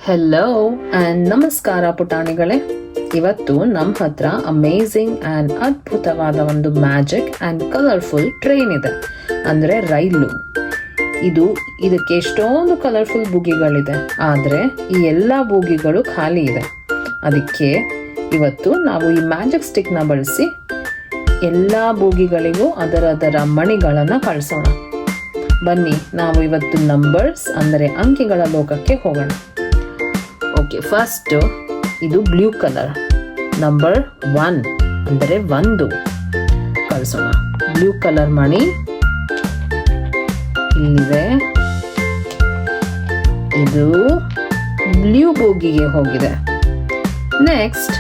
Hello and ನಮಸ್ಕಾರ ಪುಟಾಣಿಗಳೇ. ಇವತ್ತು ನಮ್ಮ ಹತ್ರ ಅಮೇಝಿಂಗ್ ಆ್ಯಂಡ್ ಅದ್ಭುತವಾದ ಒಂದು ಮ್ಯಾಜಿಕ್ ಆ್ಯಂಡ್ ಕಲರ್ಫುಲ್ ಟ್ರೈನ್ ಇದೆ, ಅಂದರೆ ರೈಲು. ಇದಕ್ಕೆ ಎಷ್ಟೊಂದು ಕಲರ್ಫುಲ್ ಬೂಗಿಗಳಿದೆ, ಆದರೆ ಈ ಎಲ್ಲ ಬೂಗಿಗಳು ಖಾಲಿ ಇದೆ. ಅದಕ್ಕೆ ಇವತ್ತು ನಾವು ಈ ಮ್ಯಾಜಿಕ್ ಸ್ಟಿಕ್ನ ಬಳಸಿ ಎಲ್ಲ ಬೂಗಿಗಳಿಗೂ ಅದರ ಮಣಿಗಳನ್ನು ಕಳಿಸೋಣ. ಬನ್ನಿ, ನಾವು ಇವತ್ತು ನಂಬರ್ಸ್ ಅಂದರೆ ಅಂಕಿಗಳ ಲೋಕಕ್ಕೆ ಹೋಗೋಣ. ಓಕೆ, ಫಸ್ಟ್ ಇದು ಬ್ಲೂ ಕಲರ್, ನಂಬರ್ 1 ಅಂದರೆ 1 ಕಳಿಸೋಣ. ಬ್ಲೂ ಕಲರ್ ಮಣಿ ಇಲ್ಲಿದೆ, ಇದು ಬ್ಲೂ ಬೋಗಿಗೆ ಹೋಗಿದೆ. ನೆಕ್ಸ್ಟ್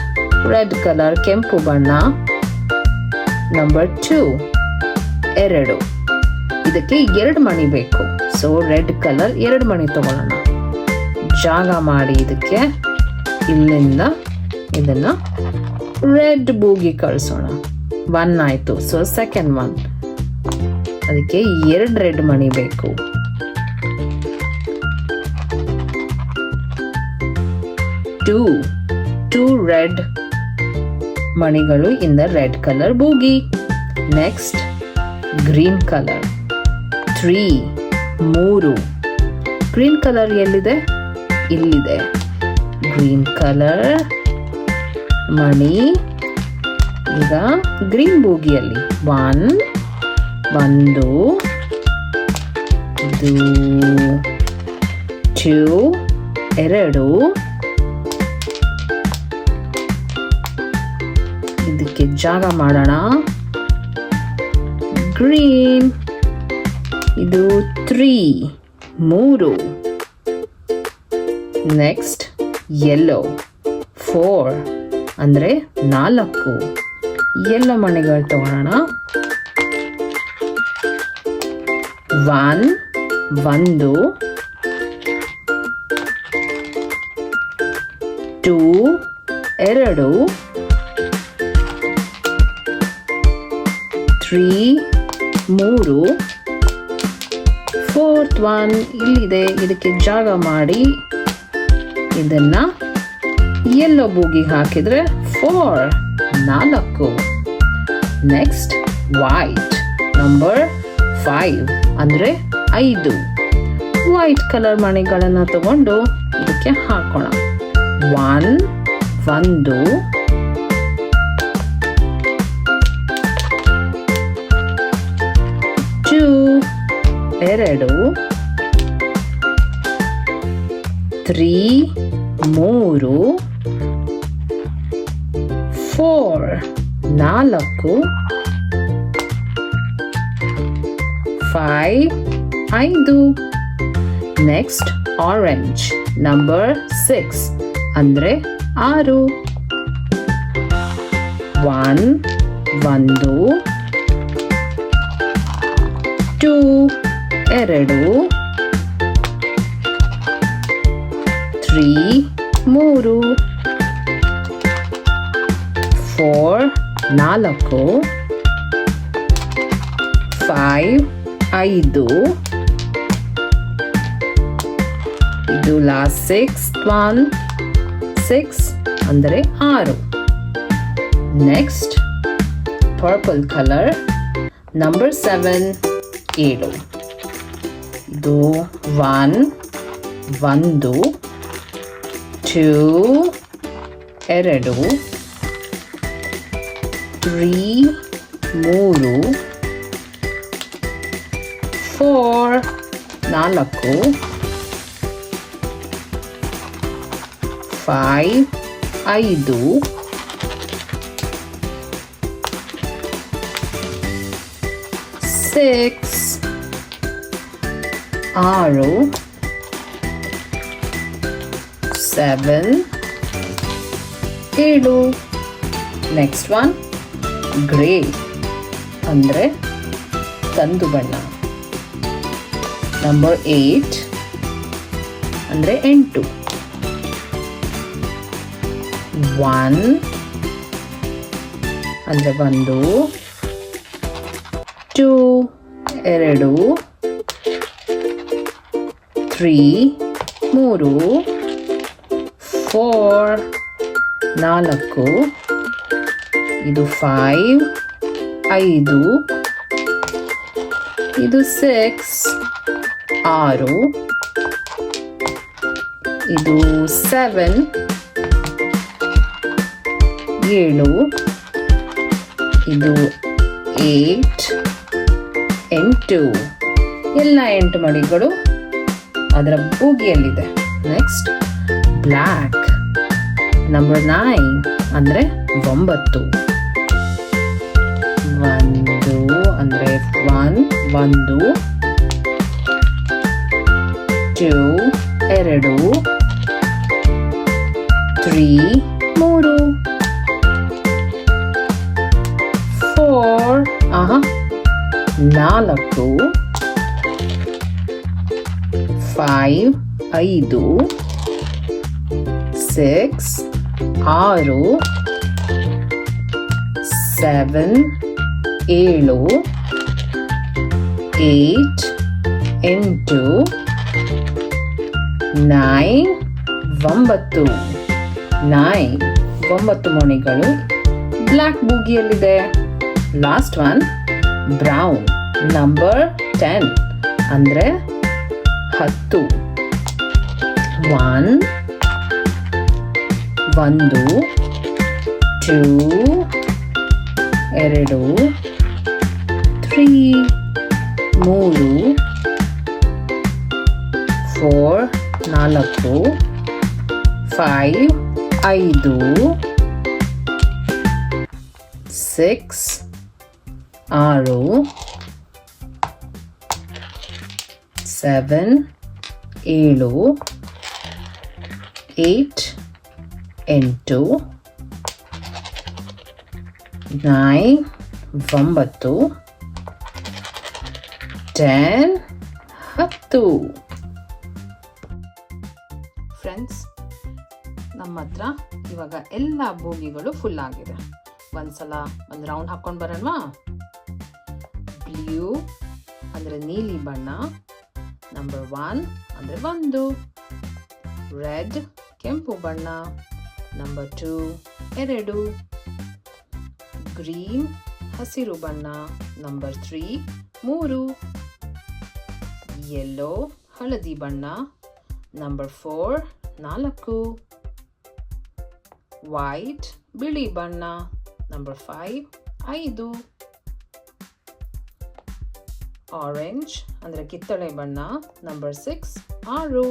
ರೆಡ್ ಕಲರ್, ಕೆಂಪು ಬಣ್ಣ, ನಂಬರ್ 2 2. ಇದಕ್ಕೆ 2 ಮಣಿ ಬೇಕು, ಸೊ ರೆಡ್ ಕಲರ್ 2 ಮಣಿ ತಗೊಳ್ಳೋಣ. ಜಾಗ ಮಾಡಿ ಇದಕ್ಕೆ ಇಲ್ಲಿಂದ ಇದನ್ನ ರೆಡ್ ಬೂಗಿ ಕಳಿಸೋಣ. 1 ಆಯ್ತು, ಸೊ ಸೆಕೆಂಡ್ 1. ಅದಕ್ಕೆ 2 ರೆಡ್ ಮಣಿ ಬೇಕು. 2 ರೆಡ್ ಮಣಿಗಳು in the red colour bogie. Next green colour 3 green colour ಎಲ್ಲಿದೆ? ಇಲ್ಲಿದೆ. ಗ್ರೀನ್ ಕಲರ್ ಮಣಿ ಈಗ ಗ್ರೀನ್ ಬೂಗಿಯಲ್ಲಿ 1 ಇದು 2 ಇದಕ್ಕೆ ಜಾಗ ಮಾಡೋಣ. ಗ್ರೀನ್ ಇದು 3 ನೆಕ್ಸ್ಟ್ ಯೆಲ್ಲೋ 4 ಅಂದರೆ 4 ಯೆಲ್ಲೋ ಮಣಿಗಳು ತಗೊಳ್ಳೋಣ. 1 2 3 4th 1 ಇಲ್ಲಿದೆ. ಇದಕ್ಕೆ ಜಾಗ ಮಾಡಿ ಇದನ್ನ ಯೆಲ್ಲೋ ಬೂಗಿ ಹಾಕಿದ್ರೆ 4. ನೆಕ್ಸ್ಟ್ ವೈಟ್ ನಂಬರ್ 5 ಅಂದರೆ 5 ವೈಟ್ ಕಲರ್ ಮಣಿಗಳನ್ನ ತಗೊಂಡು ಇದಕ್ಕೆ ಹಾಕೋಣ. 1 2 3 4 5 ನೆಕ್ಸ್ಟ್ ಆರೆಂಜ್ ನಂಬರ್ 6 ಅಂದರೆ 6 1 2 3 4 5 ಇದು ಲಾಸ್ಟ್ 6 ಅಂದರೆ 6. ನೆಕ್ಸ್ಟ್ ಪರ್ಪಲ್ ಕಲರ್ ನಂಬರ್ 7 ಇದು 1 2 3 4 5 6 7 ನೆಕ್ಸ್ಟ್ 1 ಗ್ರೇ ಅಂದರೆ ಕಂದು ಬಣ್ಣ. ನಂಬರ್ 8 ಅಂದರೆ 8 1 ಅಂದರೆ 1 2 3 3 4 4, ಇದು 5 5, ಇದು 6 6, ಇದು 7 7, ಇದು 8 8, ಎಲ್ಲ 8 ಮಡಿಗಳು ಅದರ ಬೂಗಿಯಲ್ಲಿದೆ. ನೆಕ್ಸ್ಟ್ ಬ್ಲ್ಯಾಕ್ ನಂಬರ್ 9 ಅಂದರೆ 9, 1 ಅಂದರೆ 1 1, 2 2, 3 3, 4 4, 5 5, 6 6, 7 7, 8 8, 9 9 9 ಮಣಿಗಳು ಬ್ಲ್ಯಾಕ್ ಬೂಗಿಯಲ್ಲಿದೆ. ಲಾಸ್ಟ್ ಒನ್ ಬ್ರೌನ್ ನಂಬರ್ 10 ಅಂದರೆ 10, 1 1, 2 2, 3 3, 4 4, 5 5, 6 6, 7 7, 8 8, 9 9, 10 10. ಫ್ರೆಂಡ್ಸ್, ನಮ್ಮ ಹತ್ರ ಇವಾಗ ಎಲ್ಲ ಬೋಗಿಗಳು ಫುಲ್ ಆಗಿದೆ. ಒಂದ್ಸಲ ಒಂದು ರೌಂಡ್ ಹಾಕೊಂಡು ಬರೋಣವಾ? ಬ್ಲೂ ಅಂದರೆ ನೀಲಿ ಬಣ್ಣ, ನಂಬರ್ 1 ಅಂದರೆ 1, ರೆಡ್ ಕೆಂಪು ಬಣ್ಣ, ನಂಬರ್ 2 2, ಗ್ರೀನ್ ಹಸಿರು ಬಣ್ಣ, ನಂಬರ್ 3 3, ಯೆಲ್ಲೋ ಹಳದಿ ಬಣ್ಣ, ನಂಬರ್ 4 4, ವೈಟ್ ಬಿಳಿ ಬಣ್ಣ, ನಂಬರ್ 5 5, ಆರೆಂಜ್ ಅಂದರೆ ಕಿತ್ತಳೆ ಬಣ್ಣ, ನಂಬರ್ 6 6,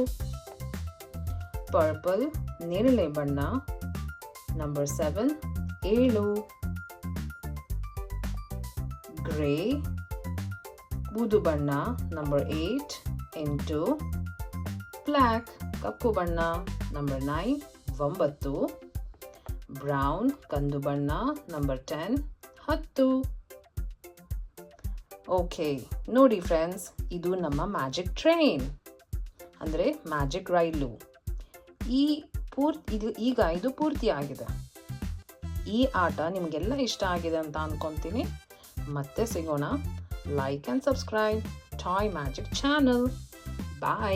ಪರ್ಪಲ್ ನೇರಳೆ ಬಣ್ಣ, ನಂಬರ್ 7 7, ಗ್ರೇ ಬೂದು ಬಣ್ಣ, ನಂಬರ್ 8 8, ಬ್ಲ್ಯಾಕ್ ಕಪ್ಪು ಬಣ್ಣ, ನಂಬರ್ 9 9, ಬ್ರೌನ್ ಕಂದು ಬಣ್ಣ, ನಂಬರ್ 10 10. ಓಕೆ, ನೋಡಿ ಫ್ರೆಂಡ್ಸ್, ಇದು ನಮ್ಮ ಮ್ಯಾಜಿಕ್ ಟ್ರೈನ್ ಅಂದರೆ ಮ್ಯಾಜಿಕ್ ರೈಲು. ಇದು ಪೂರ್ತಿ ಆಗಿದೆ. ಈ ಆಟ ನಿಮಗೆಲ್ಲ ಇಷ್ಟ ಆಗಿದೆ ಅಂತ ಅನ್ಕೊತೀನಿ. ಮತ್ತೆ ಸಿಗೋಣ. Like and subscribe toy magic channel. Bye.